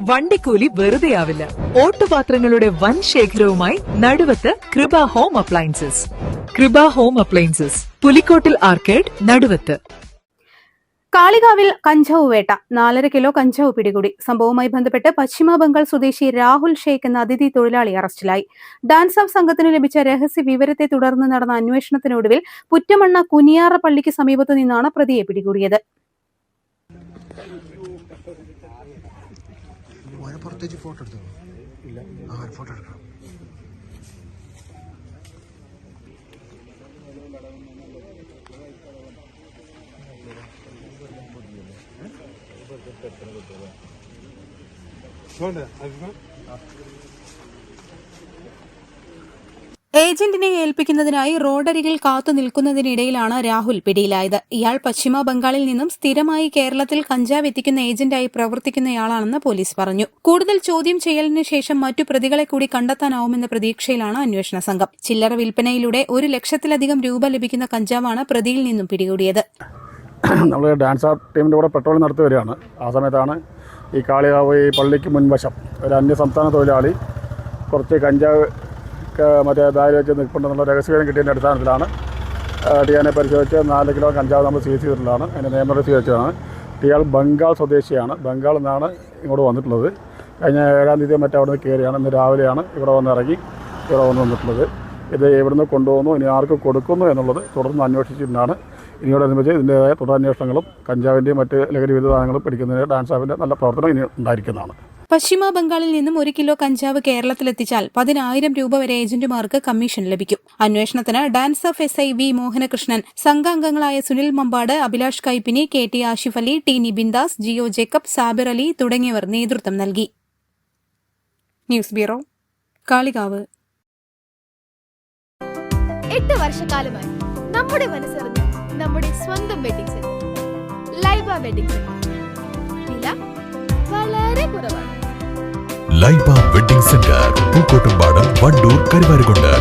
വണ്ടിക്കൂലി വെറുതെയാവില്ല. ഓട്ടുപാത്രങ്ങളുടെ വൻ ശേഖരവുമായി നടുവത്ത് കൃപ ഹോം അപ്ലയൻസസ്. കൃപ ഹോം അപ്ലയൻസസ്, പുലിക്കോട്ടിൽ ആർക്കേഡ്, നടുവത്ത്. കാളികാവിൽ കഞ്ചാവ് വേട്ട, 4.5 കിലോ കഞ്ചാവ് പിടികൂടി. സംഭവവുമായി ബന്ധപ്പെട്ട് പശ്ചിമ ബംഗാൾ സ്വദേശി രാഹുൽ ഷേഖ് എന്ന അതിഥി തൊഴിലാളി അറസ്റ്റിലായി. ഡാൻസ് ഓഫ് സംഘത്തിന് ലഭിച്ച രഹസ്യ വിവരത്തെ തുടർന്ന് നടന്ന അന്വേഷണത്തിനൊടുവിൽ പുറ്റമണ്ണ കുനിയാറ പള്ളിക്ക് സമീപത്തു നിന്നാണ് പ്രതിയെ പിടികൂടിയത്. ഏജന്റിനെ ഏൽപ്പിക്കുന്നതിനായി റോഡരികിൽ കാത്തു നിൽക്കുന്നതിനിടയിലാണ് രാഹുൽ പിടിയിലായത്. ഇയാൾ പശ്ചിമ ബംഗാളിൽ നിന്നും സ്ഥിരമായി കേരളത്തിൽ കഞ്ചാവ് എത്തിക്കുന്ന ഏജന്റായി പ്രവർത്തിക്കുന്നയാളാണെന്ന് പോലീസ് പറഞ്ഞു. കൂടുതൽ ചോദ്യം ചെയ്യലിന് ശേഷം മറ്റു പ്രതികളെ കൂടി കണ്ടെത്താനാവുമെന്ന പ്രതീക്ഷയിലാണ് അന്വേഷണ സംഘം. ചില്ലറ വിൽപ്പനയിലൂടെ 1 ലക്ഷത്തിലധികം രൂപ ലഭിക്കുന്ന കഞ്ചാവാണ് പ്രതിയിൽ നിന്നും പിടികൂടിയത്. നമ്മൾ ഡാൻസ് ടീമിൻ്റെ കൂടെ പെട്രോളിംഗ് നടത്തി വരികയാണ്. ആ സമയത്താണ് ഈ കാളികാവ് ഈ പള്ളിക്ക് മുൻവശം ഒരു അന്യസംസ്ഥാന തൊഴിലാളി കുറച്ച് കഞ്ചാവ് മറ്റേ ദാരി വെച്ച് നിൽപ്പുണ്ടെന്നുള്ള രഹസ്യവിവരം കിട്ടിയതിൻ്റെ അടിസ്ഥാനത്തിലാണ് ടിയാനെ പരിശോധിച്ച് 4 കിലോ കഞ്ചാവ് നമ്മൾ സീസ് ചെയ്തിട്ടുള്ളതാണ്. അതിൻ്റെ നിയമനം സ്വീകരിച്ചതാണ്. ഇയാൾ ബംഗാൾ സ്വദേശിയാണ്. ബംഗാളിൽ നിന്നാണ് ഇങ്ങോട്ട് വന്നിട്ടുള്ളത്. കഴിഞ്ഞ 7-ാം തീയതി മറ്റേ അവിടെ നിന്ന് കയറിയാണ്. ഇന്ന് രാവിലെയാണ് ഇവിടെ വന്നിറങ്ങി ഇവിടെ വന്നിട്ടുള്ളത്. ഇത് എവിടുന്ന് കൊണ്ടുപോകുന്നു, ഇനി ആർക്ക് കൊടുക്കുന്നു എന്നുള്ളത് തുടർന്ന് അന്വേഷിച്ചിട്ടാണ്. ഇതിനോടനുബന്ധിച്ച് ഇതിൻ്റേതായ തുടരന്വേഷണങ്ങളും കഞ്ചാവിൻ്റെയും മറ്റ് ലഹരി വിരുദ്ധ സാധനങ്ങളും പിടിക്കുന്നതിന് ഡാൻസ് ആപ്പിൻ്റെ നല്ല പ്രവർത്തനം ഇനി ഉണ്ടായിരിക്കുന്നതാണ്. പശ്ചിമ ബംഗാളിൽ നിന്നും 1 കിലോ കഞ്ചാവ് കേരളത്തിലെത്തിച്ചാൽ 10,000 രൂപ വരെ ഏജന്റുമാർക്ക് കമ്മീഷൻ ലഭിക്കും. അന്വേഷണത്തിന് DANSAF SI V Mohanakrishnan, സംഘാംഗങ്ങളായ Sunil Mambad, Abhilash Kaippini, KT Ashif Ali, T Nibindas, Jio Jacob, Sabir Ali തുടങ്ങിയവർ നേതൃത്വം നൽകി. News bureau, Kalikavu. 8 വർഷക്കാലമായി നമ്മുടെ മനസ്സറിഞ്ഞ് നമ്മുടെ സ്വന്തം wedding centre Laiba wedding centre. വില വളരെ കുറവാണ്. Laiba wedding centre, Pookkottumpadam, Wandoor, Karuvarakundu.